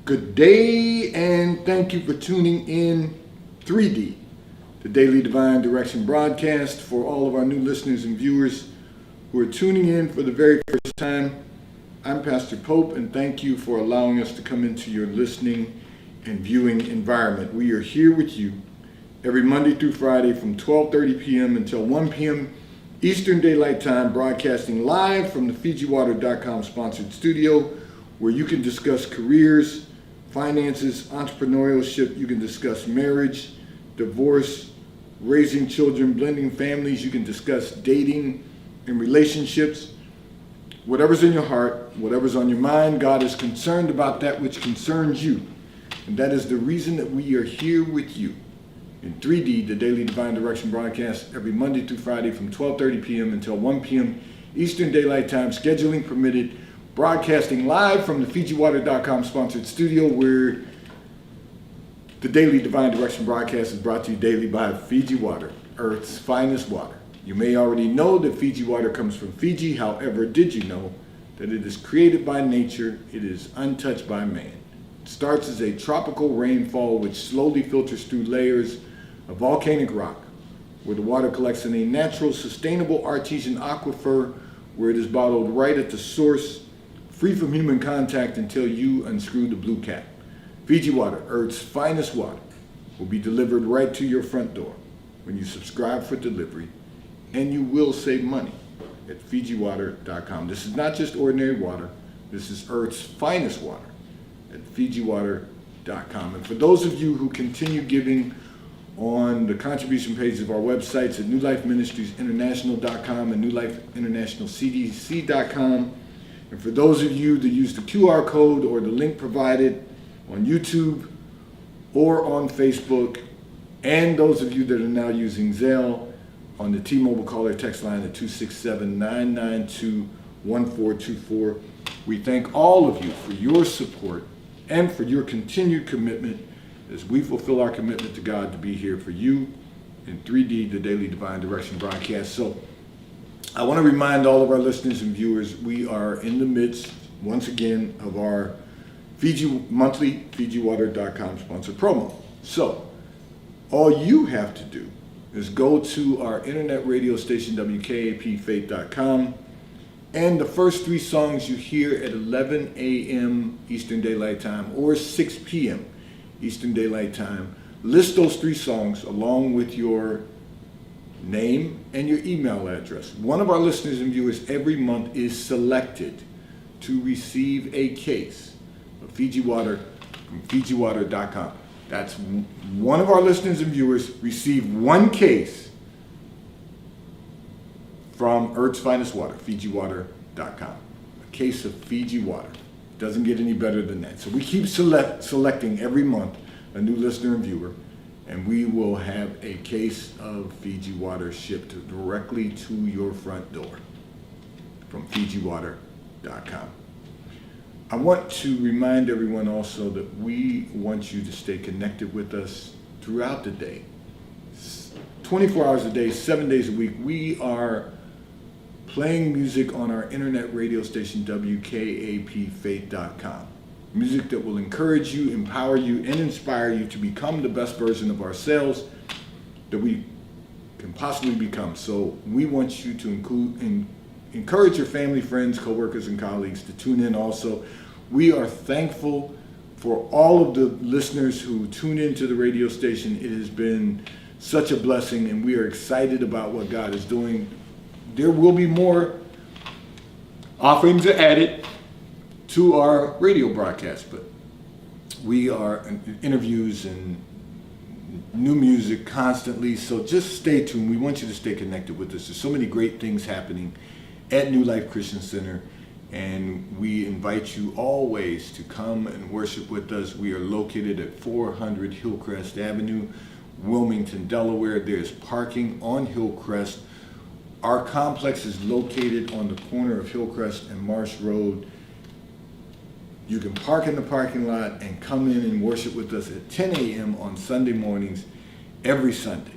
Good day, and thank you for tuning in 3D, the Daily Divine Direction broadcast. For all of our new listeners and viewers who are tuning in for the very first time, I'm Pastor Pope, and thank you for allowing us to come into your listening and viewing environment. We are here with you every Monday through Friday from 12:30 p.m. until 1 p.m. Eastern Daylight Time, broadcasting live from the FijiWater.com sponsored studio, where you can discuss careers, finances, entrepreneurship. You can discuss marriage, divorce, raising children, blending families. You can discuss dating and relationships. Whatever's in your heart, whatever's on your mind, God is concerned about that which concerns you. And that is the reason that we are here with you in 3D, the Daily Divine Direction broadcast, every Monday through Friday from 12:30 p.m. until 1 p.m. Eastern Daylight Time, scheduling permitted, broadcasting live from the FijiWater.com sponsored studio, where the Daily Divine Direction broadcast is brought to you daily by Fiji Water, Earth's finest water. You may already know that Fiji water comes from Fiji. However, did you know that it is created by nature? It is untouched by man. It starts as a tropical rainfall which slowly filters through layers of volcanic rock, where the water collects in a natural, sustainable artesian aquifer, where it is bottled right at the source, free from human contact until you unscrew the blue cap. Fiji Water, Earth's finest water, will be delivered right to your front door when you subscribe for delivery, and you will save money at FijiWater.com. This is not just ordinary water. This is Earth's finest water at FijiWater.com. And for those of you who continue giving on the contribution pages of our websites at New Life Ministries International.com and New Life International CDC.com, and for those of you that use the QR code or the link provided on YouTube or on Facebook, and those of you that are now using Zelle on the T-Mobile caller text line at 267-992-1424, we thank all of you for your support and for your continued commitment as we fulfill our commitment to God to be here for you in 3D, the Daily Divine Direction broadcast. So I want to remind all of our listeners and viewers, we are in the midst, once again, of our monthly FijiWater.com sponsored promo. So all you have to do is go to our internet radio station, WKAPFaith.com, and the first three songs you hear at 11 a.m. Eastern Daylight Time or 6 p.m. Eastern Daylight Time, list those three songs along with your name and your email address. One of our listeners and viewers every month is selected to receive a case of Fiji Water from FijiWater.com. That's one of our listeners and viewers receive one case from Earth's Finest Water, FijiWater.com. A case of Fiji Water. Doesn't get any better than that. So we keep selecting every month a new listener and viewer, and we will have a case of Fiji Water shipped directly to your front door from FijiWater.com. I want to remind everyone also that we want you to stay connected with us throughout the day. 24 hours a day, 7 days a week, we are playing music on our internet radio station, WKAPFaith.com. Music that will encourage you, empower you, and inspire you to become the best version of ourselves that we can possibly become. So we want you to encourage your family, friends, coworkers, and colleagues to tune in also. We are thankful for all of the listeners who tune into the radio station. It has been such a blessing, and we are excited about what God is doing. There will be more offerings added to our radio broadcast, but we are in interviews and new music constantly, so just stay tuned. We want you to stay connected with us. There's so many great things happening at New Life Christian Center, and we invite you always to come and worship with us. We are located at 400 Hillcrest Avenue, Wilmington, Delaware. There's parking on Hillcrest. Our complex is located on the corner of Hillcrest and Marsh Road. You can park in the parking lot and come in and worship with us at 10 a.m. on Sunday mornings, every Sunday.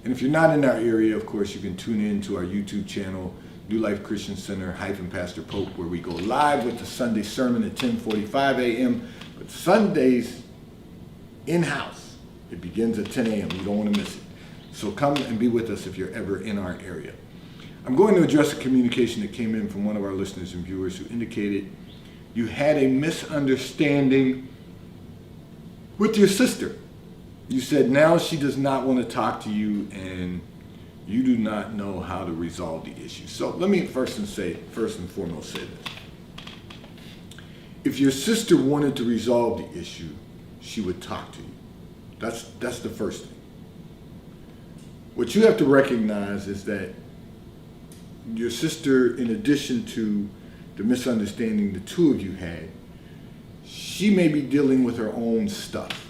And if you're not in our area, of course, you can tune in to our YouTube channel, New Life Christian Center _ Pastor Pope, where we go live with the Sunday sermon at 10:45 a.m. But Sundays, in-house, it begins at 10 a.m. You don't want to miss it. So come and be with us if you're ever in our area. I'm going to address a communication that came in from one of our listeners and viewers who indicated you had a misunderstanding with your sister. You said now she does not want to talk to you and you do not know how to resolve the issue. So let me first and foremost say this. If your sister wanted to resolve the issue, she would talk to you. That's the first thing. What you have to recognize is that your sister, in addition to the misunderstanding the two of you had, she may be dealing with her own stuff.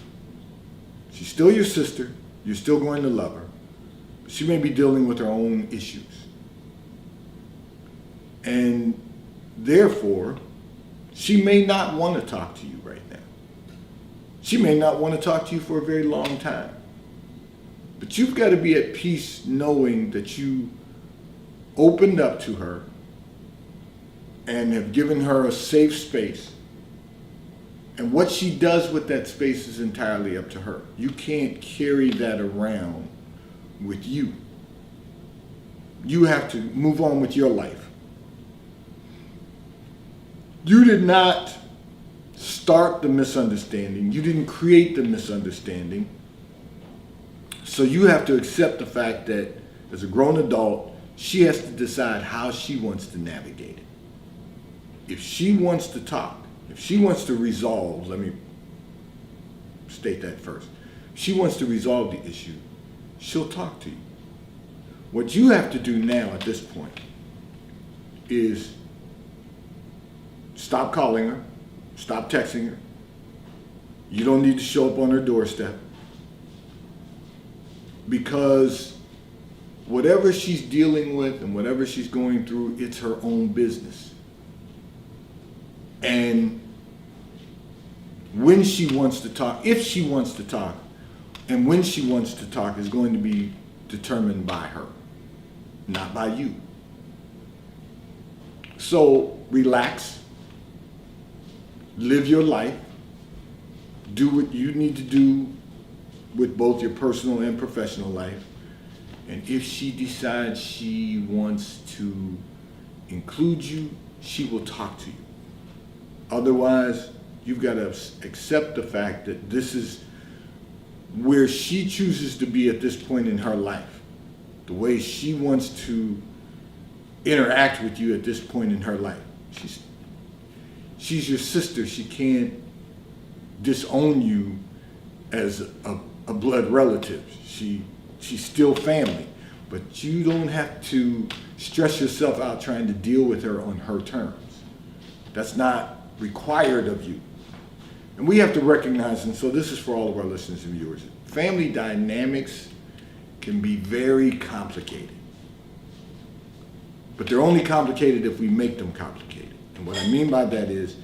She's still your sister. You're still going to love her. But she may be dealing with her own issues. And therefore, she may not want to talk to you right now. She may not want to talk to you for a very long time. But you've got to be at peace knowing that you opened up to her and have given her a safe space. And what she does with that space is entirely up to her. You can't carry that around with you. You have to move on with your life. You did not start the misunderstanding. You didn't create the misunderstanding. So you have to accept the fact that as a grown adult, she has to decide how she wants to navigate it. If she wants to talk, if she wants to resolve, let me state that first. If she wants to resolve the issue, she'll talk to you. What you have to do now at this point is stop calling her, stop texting her. You don't need to show up on her doorstep, because whatever she's dealing with and whatever she's going through, it's her own business. And when she wants to talk, if she wants to talk, and when she wants to talk is going to be determined by her, not by you. So relax, live your life, do what you need to do with both your personal and professional life. And if she decides she wants to include you, she will talk to you. Otherwise, you've got to accept the fact that this is where she chooses to be at this point in her life. The way she wants to interact with you at this point in her life. She's your sister. She can't disown you as a blood relative. She's still family. But you don't have to stress yourself out trying to deal with her on her terms. That's not required of you. And we have to recognize, and so this is for all of our listeners and viewers, family dynamics can be very complicated. But they're only complicated if we make them complicated. And what I mean by that is,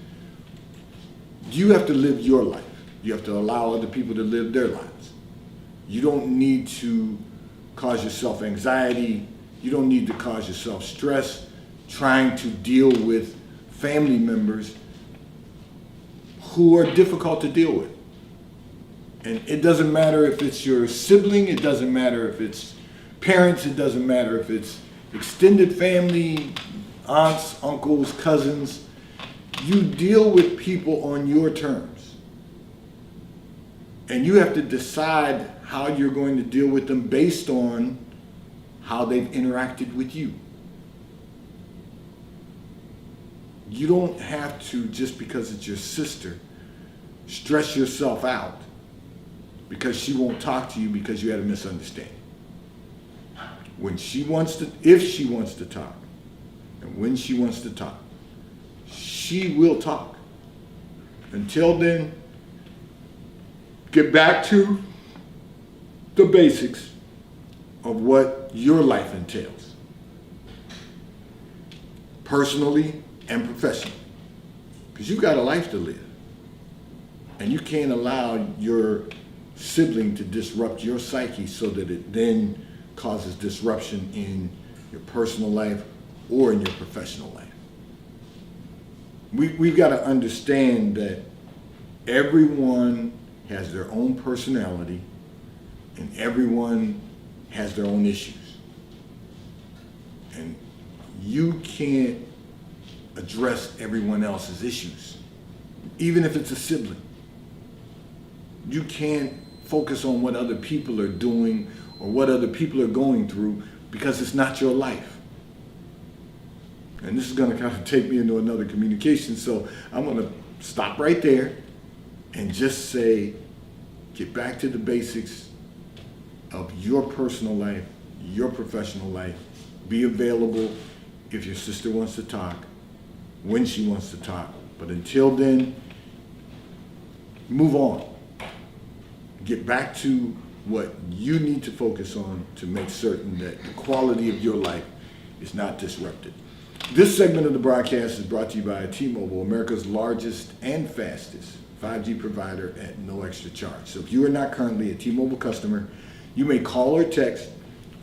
you have to live your life. You have to allow other people to live their lives. You don't need to cause yourself anxiety. You don't need to cause yourself stress trying to deal with family members who are difficult to deal with. And it doesn't matter if it's your sibling, it doesn't matter if it's parents, it doesn't matter if it's extended family, aunts, uncles, cousins. You deal with people on your terms. And you have to decide how you're going to deal with them based on how they've interacted with you. You don't have to, just because it's your sister, stress yourself out because she won't talk to you because you had a misunderstanding. When she wants to, if she wants to talk, and when she wants to talk, she will talk. Until then, get back to the basics of what your life entails, personally and professionally, because you've got a life to live, and you can't allow your sibling to disrupt your psyche so that it then causes disruption in your personal life or in your professional life. We've got to understand that Everyone has their own personality, and everyone has their own issues. And you can't address everyone else's issues, even if it's a sibling. You can't focus on what other people are doing or what other people are going through, because it's not your life. And this is going to kind of take me into another communication, so I'm going to stop right there and just say, get back to the basics of your personal life, your professional life. Be available if your sister wants to talk, when she wants to talk. But until then, move on. Get back to what you need to focus on to make certain that the quality of your life is not disrupted. This segment of the broadcast is brought to you by T-Mobile, America's largest and fastest 5G provider at no extra charge. So if you are not currently a T-Mobile customer, you may call or text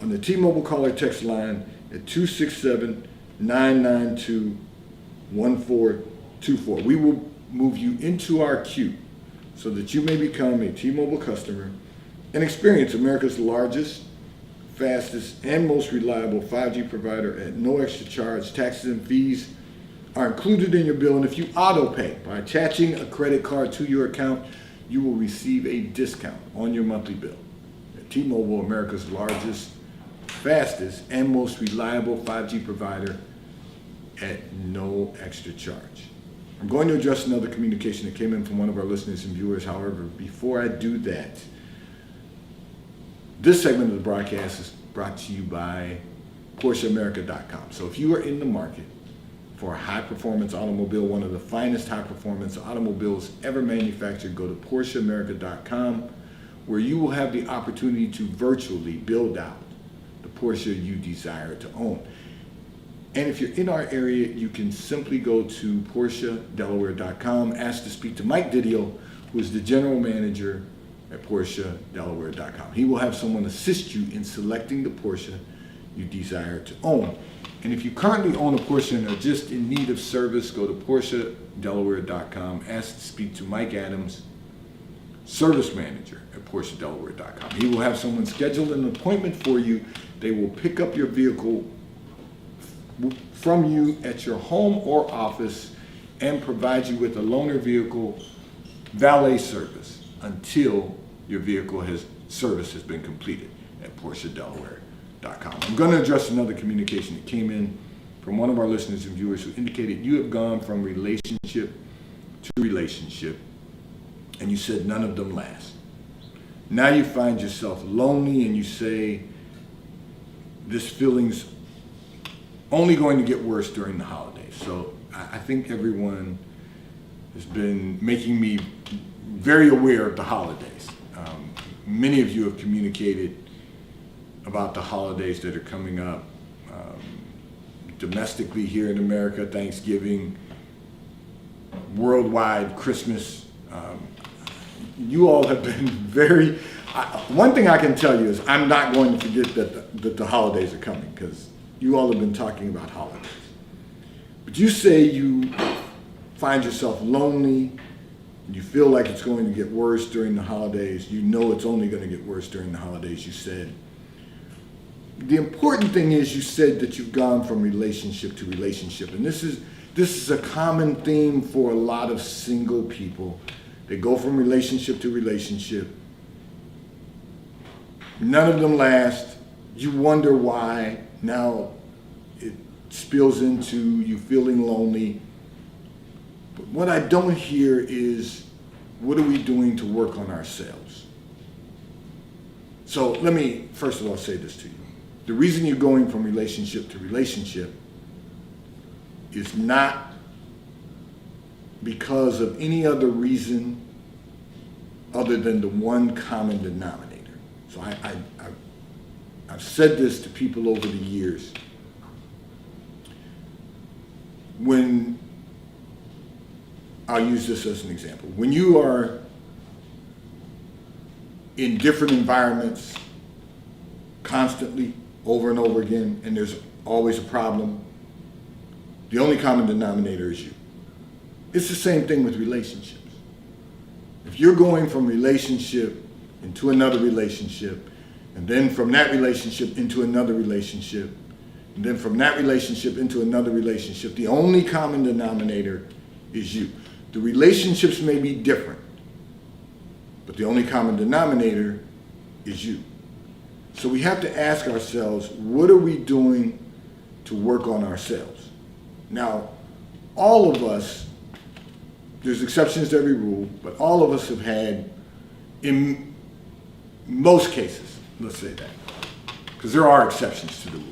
on the T-Mobile call or text line at 267-992-1424. We will move you into our queue so that you may become a T-Mobile customer and experience America's largest, fastest, and most reliable 5G provider at no extra charge. Taxes and fees are included in your bill, and if you auto pay by attaching a credit card to your account, you will receive a discount on your monthly bill. At T-Mobile, America's largest, fastest, and most reliable 5G provider at no extra charge. I'm going to address another communication that came in from one of our listeners and viewers. However, before I do that, this segment of the broadcast is brought to you by PorscheAmerica.com. So if you are in the market for a high-performance automobile, one of the finest high-performance automobiles ever manufactured, go to PorscheAmerica.com, where you will have the opportunity to virtually build out the Porsche you desire to own. And if you're in our area, you can simply go to PorscheDelaware.com, ask to speak to Mike Didio, who is the general manager at PorscheDelaware.com. He will have someone assist you in selecting the Porsche you desire to own. And if you currently own a Porsche and are just in need of service, go to PorscheDelaware.com, ask to speak to Mike Adams, service manager at PorscheDelaware.com. He will have someone schedule an appointment for you. They will pick up your vehicle from you at your home or office and provide you with a loaner vehicle valet service until your vehicle service has been completed at PorscheDelaware.com. I'm going to address another communication that came in from one of our listeners and viewers who indicated you have gone from relationship to relationship, and you said none of them last. Now you find yourself lonely, and you say this feeling's only going to get worse during the holidays. So I think everyone has been making me very aware of the holidays. Many of you have communicated about the holidays that are coming up. Domestically here in America, Thanksgiving, worldwide, Christmas. You all have been very, one thing I can tell you is I'm not going to forget that the holidays are coming, because you all have been talking about holidays. But you say you find yourself lonely, you feel like it's going to get worse during the holidays, you know it's only going to get worse during the holidays, you said. The important thing is you said that you've gone from relationship to relationship, and this is a common theme for a lot of single people. They go from relationship to relationship. None of them last. You wonder why. Now it spills into you feeling lonely. But what I don't hear is, what are we doing to work on ourselves? So let me first of all say this to you. The reason you're going from relationship to relationship is not because of any other reason other than the one common denominator. So I've said this to people over the years. When, I'll use this as an example. When you are in different environments constantly, over and over again, and there's always a problem, the only common denominator is you. It's the same thing with relationships. if you're going from relationship into another relationship, and then from that relationship into another relationship, and then from that relationship into another relationship, the only common denominator is you. The relationships may be different, but the only common denominator is you. So we have to ask ourselves, what are we doing to work on ourselves? Now, all of us, there's exceptions to every rule, but all of us have had, in most cases, let's say that, because there are exceptions to the rule,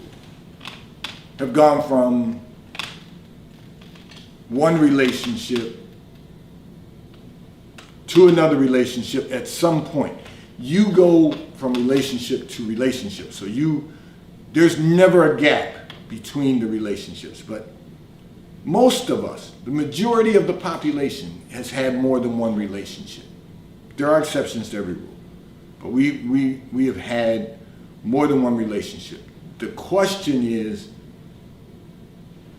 have gone from one relationship to another relationship at some point. You go from relationship to relationship. So there's never a gap between the relationships. But most of us, the majority of the population, has had more than one relationship. There are exceptions to every rule. But we have had more than one relationship. The question is,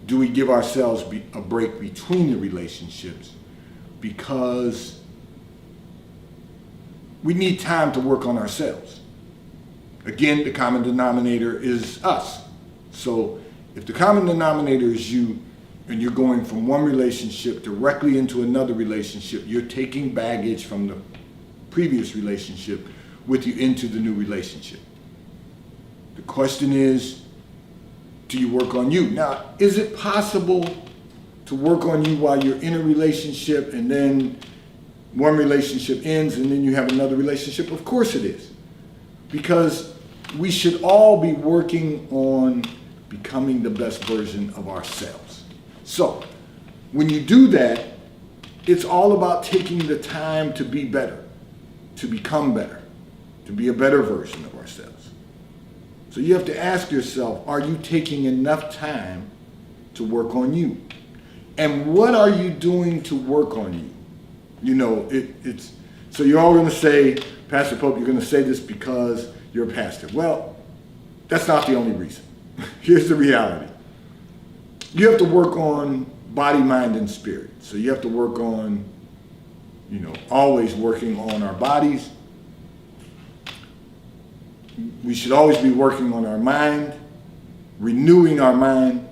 do we give ourselves a break between the relationships? Because we need time to work on ourselves. Again, the common denominator is us. So if the common denominator is you, and you're going from one relationship directly into another relationship, you're taking baggage from the previous relationship with you into the new relationship. The question is, do you work on you? Now, is it possible to work on you while you're in a relationship and then one relationship ends and then you have another relationship? Of course it is. Because we should all be working on becoming the best version of ourselves. So, when you do that, it's all about taking the time to be better, to become better, to be a better version of ourselves. So you have to ask yourself, are you taking enough time to work on you? And what are you doing to work on you? You know, so you're all going to say, Pastor Pope, you're going to say this because you're a pastor. Well, that's not the only reason. Here's the reality. You have to work on body, mind, and spirit. So you have to work on, always working on our bodies. We should always be working on our mind, renewing our mind,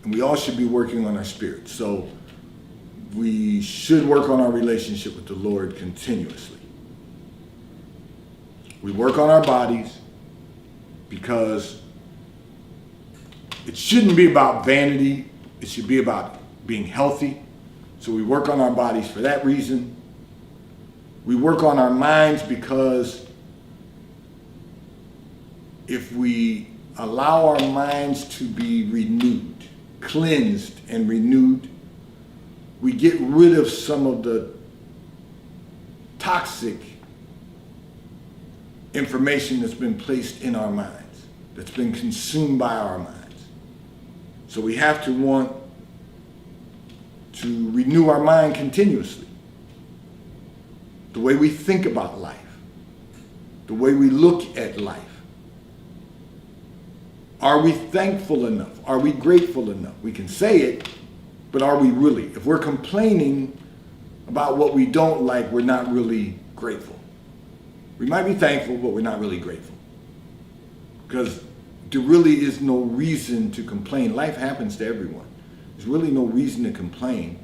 and we all should be working on our spirit. So we should work on our relationship with the Lord continuously. We work on our bodies because it shouldn't be about vanity. It should be about being healthy. So we work on our bodies for that reason. We work on our minds because if we allow our minds to be renewed, cleansed and renewed, we get rid of some of the toxic information that's been placed in our minds, that's been consumed by our minds. So we have to want to renew our mind continuously. The way we think about life, the way we look at life. Are we thankful enough? Are we grateful enough? We can say it, but are we really? If we're complaining about what we don't like, we're not really grateful. We might be thankful, but we're not really grateful. Because there really is no reason to complain. Life happens to everyone. There's really no reason to complain.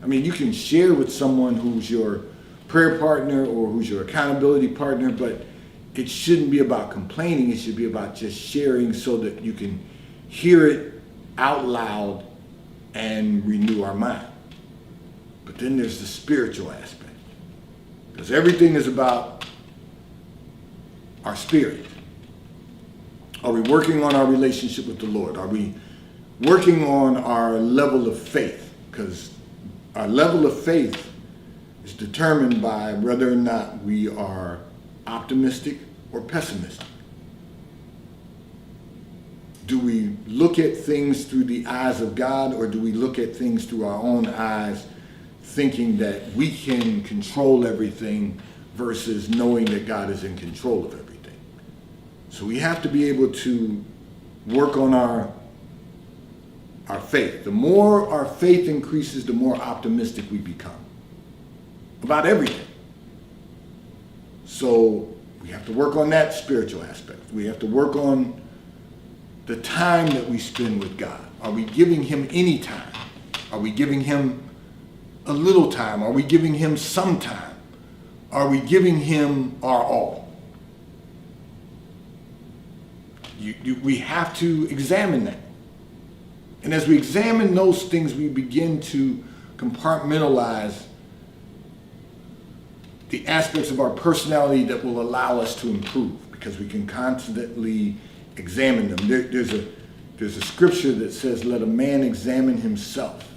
I mean, you can share with someone who's your prayer partner or who's your accountability partner, but it shouldn't be about complaining. It should be about just sharing so that you can hear it out loud and renew our mind. But then there's the spiritual aspect. Because everything is about our spirit. Are we working on our relationship with the Lord? Are we working on our level of faith? Because our level of faith is determined by whether or not we are optimistic or pessimistic. Do we look at things through the eyes of God, or do we look at things through our own eyes, thinking that we can control everything versus knowing that God is in control of everything? So we have to be able to work on our faith. The more our faith increases, the more optimistic we become about everything. So we have to work on that spiritual aspect. We have to work on the time that we spend with God. Are we giving him any time? Are we giving him a little time? Are we giving him some time? Are we giving him our all? We have to examine that. And as we examine those things, we begin to compartmentalize the aspects of our personality that will allow us to improve, because we can constantly examine them. There's a scripture that says, let a man examine himself.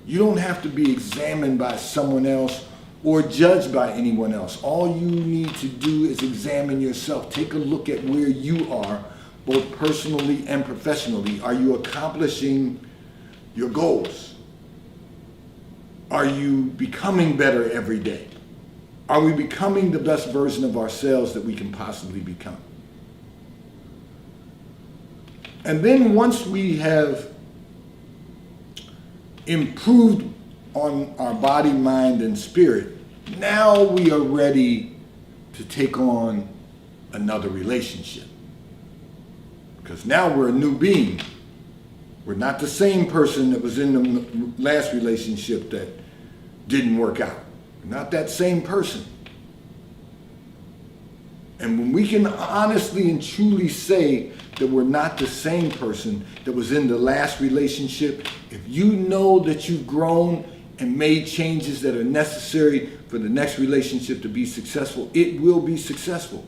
You don't have to be examined by someone else or judged by anyone else. All you need to do is examine yourself. Take a look at where you are, both personally and professionally. Are you accomplishing your goals? Are you becoming better every day? Are we becoming the best version of ourselves that we can possibly become? And then once we have improved on our body, mind, and spirit, now we are ready to take on another relationship. Because now we're a new being. We're not the same person that was in the last relationship that didn't work out. We're not that same person. And when we can honestly and truly say that we're not the same person that was in the last relationship, if you know that you've grown and made changes that are necessary for the next relationship to be successful, it will be successful.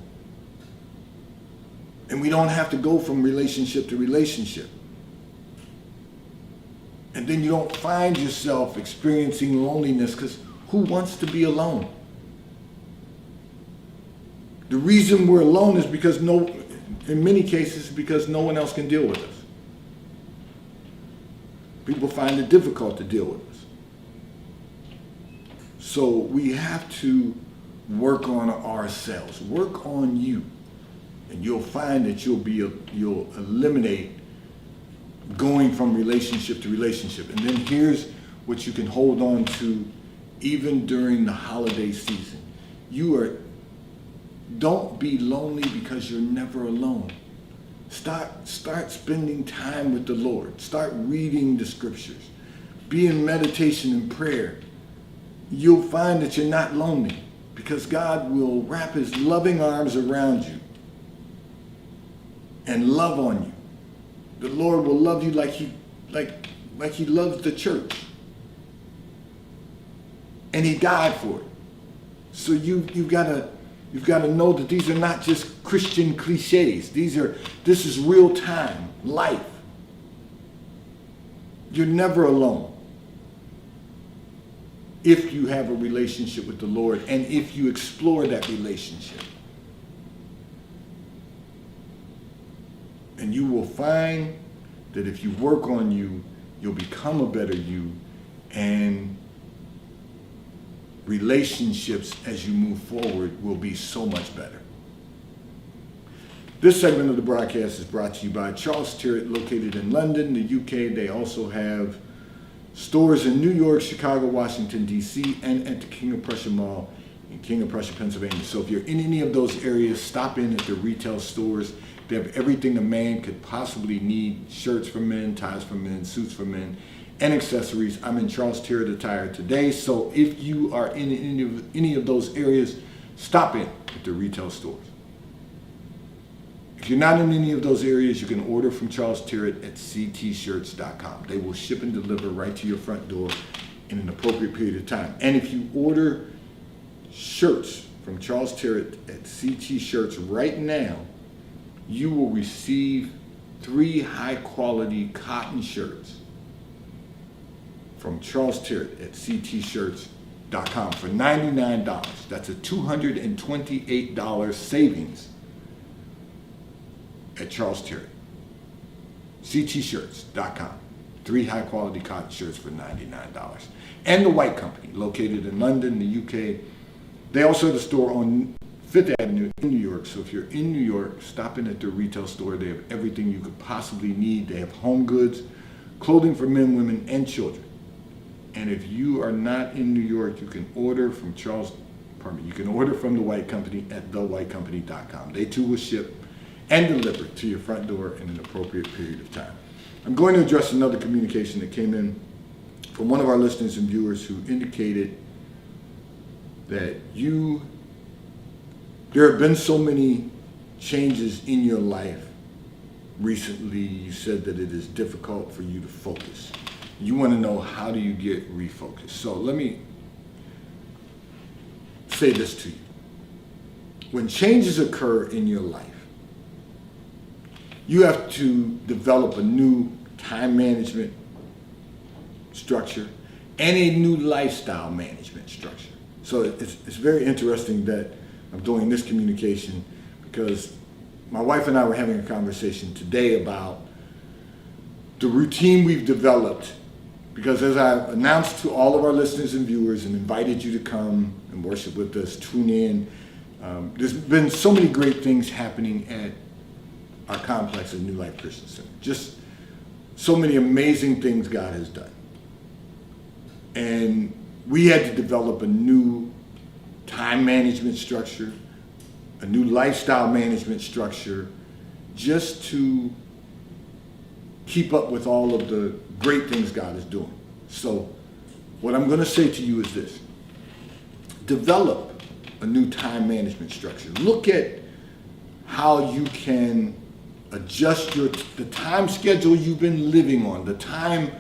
And we don't have to go from relationship to relationship. And then you don't find yourself experiencing loneliness, because who wants to be alone? The reason we're alone is because in many cases, because no one else can deal with us. People find it difficult to deal with us. So we have to work on ourselves, work on you, and you'll find that you'll eliminate going from relationship to relationship. And then here's what you can hold on to even during the holiday season. Don't be lonely, because you're never alone. Start spending time with the Lord. Start reading the scriptures. Be in meditation and prayer. You'll find that you're not lonely, because God will wrap his loving arms around you and love on you. The Lord will love you like he loves the church. And he died for it. So you've got to know that these are not just Christian cliches. This is real time, life. You're never alone if you have a relationship with the Lord and if you explore that relationship. And you will find that if you work on you, you'll become a better you, and relationships as you move forward will be so much better. This segment of the broadcast is brought to you by Charles Tyrwhitt, located in London, the UK. They also have stores in New York, Chicago, Washington, D.C., and at the King of Prussia Mall in King of Prussia, Pennsylvania. So if you're in any of those areas, stop in at the retail stores. They have everything a man could possibly need: shirts for men, ties for men, suits for men, and accessories. I'm in Charles Tyrwhitt Attire today, so if you are in any of those areas, stop in at the retail stores. If you're not in any of those areas, you can order from Charles Tyrwhitt at ctshirts.com. They will ship and deliver right to your front door in an appropriate period of time. And if you order shirts from Charles Tyrwhitt at CT Shirts right now, you will receive 3 high-quality cotton shirts from Charles Tyrwhitt at ctshirts.com for $99. That's a $228 savings at Charles Tyrwhitt. ctshirts.com. 3 high-quality cotton shirts for $99. And the White Company, located in London, the UK. They also have a store on 5th Avenue in New York. So if you're in New York, stop in at their retail store. They have everything you could possibly need. They have home goods, clothing for men, women, and children. And if you are not in New York, you can order from Charles department. You can order from The White Company at thewhitecompany.com. They too will ship and deliver to your front door in an appropriate period of time. I'm going to address another communication that came in from one of our listeners and viewers who indicated that there have been so many changes in your life recently. You said that it is difficult for you to focus. You want to know, how do you get refocused? So let me say this to you. When changes occur in your life, you have to develop a new time management structure and a new lifestyle management structure. So it's very interesting that I'm doing this communication, because my wife and I were having a conversation today about the routine we've developed. Because as I announced to all of our listeners and viewers and invited you to come and worship with us, tune in, there's been so many great things happening at our complex at New Life Christian Center. Just so many amazing things God has done. And we had to develop a new time management structure, a new lifestyle management structure, just to keep up with all of the great things God is doing. So what I'm going to say to you is this: develop a new time management structure. Look at how you can adjust the time schedule you've been living on, the time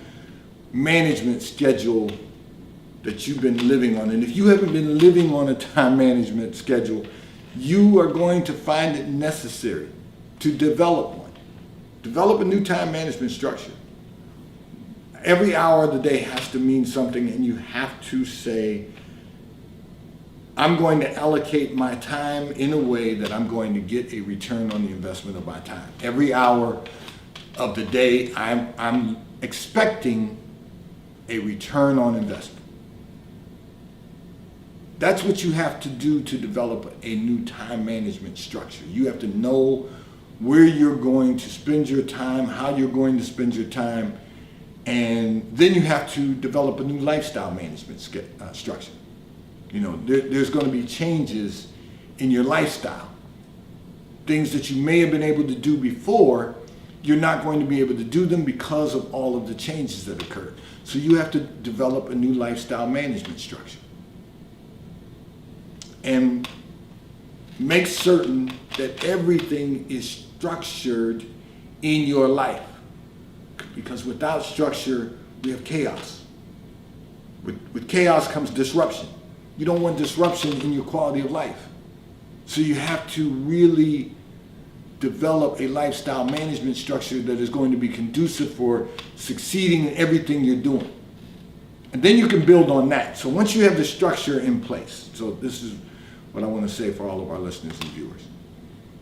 management schedule that you've been living on. And if you haven't been living on a time management schedule, you are going to find it necessary to develop one. Develop a new time management structure. Every hour of the day has to mean something, and you have to say, I'm going to allocate my time in a way that I'm going to get a return on the investment of my time. Every hour of the day, I'm expecting a return on investment. That's what you have to do to develop a new time management structure. You have to know where you're going to spend your time, how you're going to spend your time, and then you have to develop a new lifestyle management structure. You know, there's going to be changes in your lifestyle. Things that you may have been able to do before, you're not going to be able to do them because of all of the changes that occurred. So you have to develop a new lifestyle management structure. And make certain that everything is structured in your life. Because without structure, we have chaos. With chaos comes disruption. You don't want disruption in your quality of life. So you have to really develop a lifestyle management structure that is going to be conducive for succeeding in everything you're doing. And then you can build on that. So once you have the structure in place, so this is what I want to say for all of our listeners and viewers.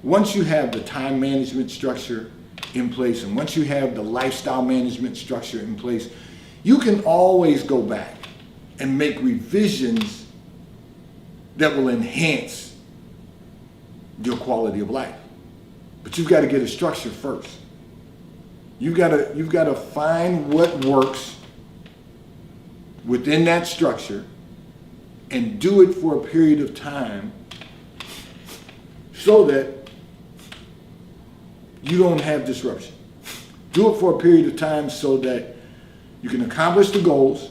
Once you have the time management structure in place, and once you have the lifestyle management structure in place, you can always go back and make revisions that will enhance your quality of life. But you've got to get a structure first. You've got to find what works within that structure and do it for a period of time so that you don't have disruption. Do it for a period of time so that you can accomplish the goals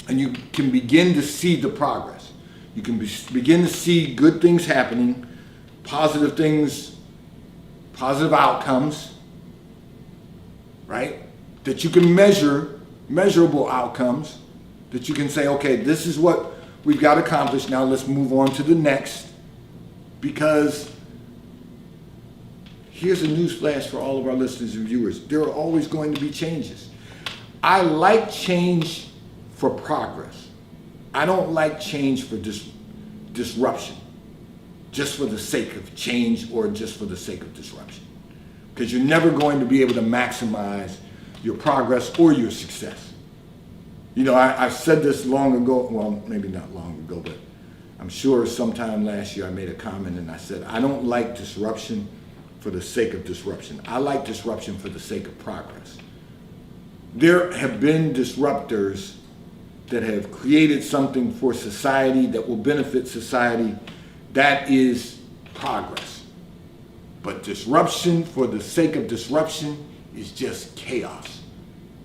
and you can begin to see the progress. You can begin to see good things happening, positive things, positive outcomes, right? That you can measure, measurable outcomes, that you can say, okay, this is what we've got accomplished, now let's move on to the next. Because here's a newsflash for all of our listeners and viewers. There are always going to be changes. I like change for progress. I don't like change for disruption, just for the sake of change or just for the sake of disruption. Because you're never going to be able to maximize your progress or your success. You know, I said this long ago, well, maybe not long ago, but I'm sure sometime last year I made a comment and I said, I don't like disruption for the sake of disruption. I like disruption for the sake of progress. There have been disruptors that have created something for society that will benefit society, that is progress. But disruption for the sake of disruption is just chaos.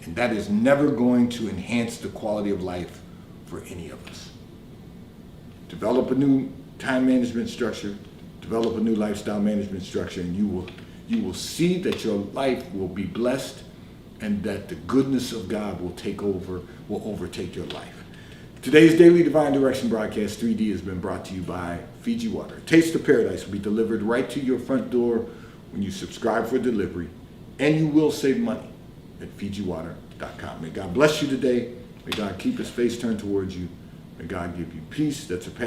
And that is never going to enhance the quality of life for any of us. Develop a new time management structure, develop a new lifestyle management structure, and you will see that your life will be blessed and that the goodness of God will overtake your life. Today's Daily Divine Direction broadcast 3D has been brought to you by Fiji Water. Taste of Paradise will be delivered right to your front door when you subscribe for delivery, and you will save money at FijiWater.com. May God bless you today. May God keep his face turned towards you. May God give you peace that surpasses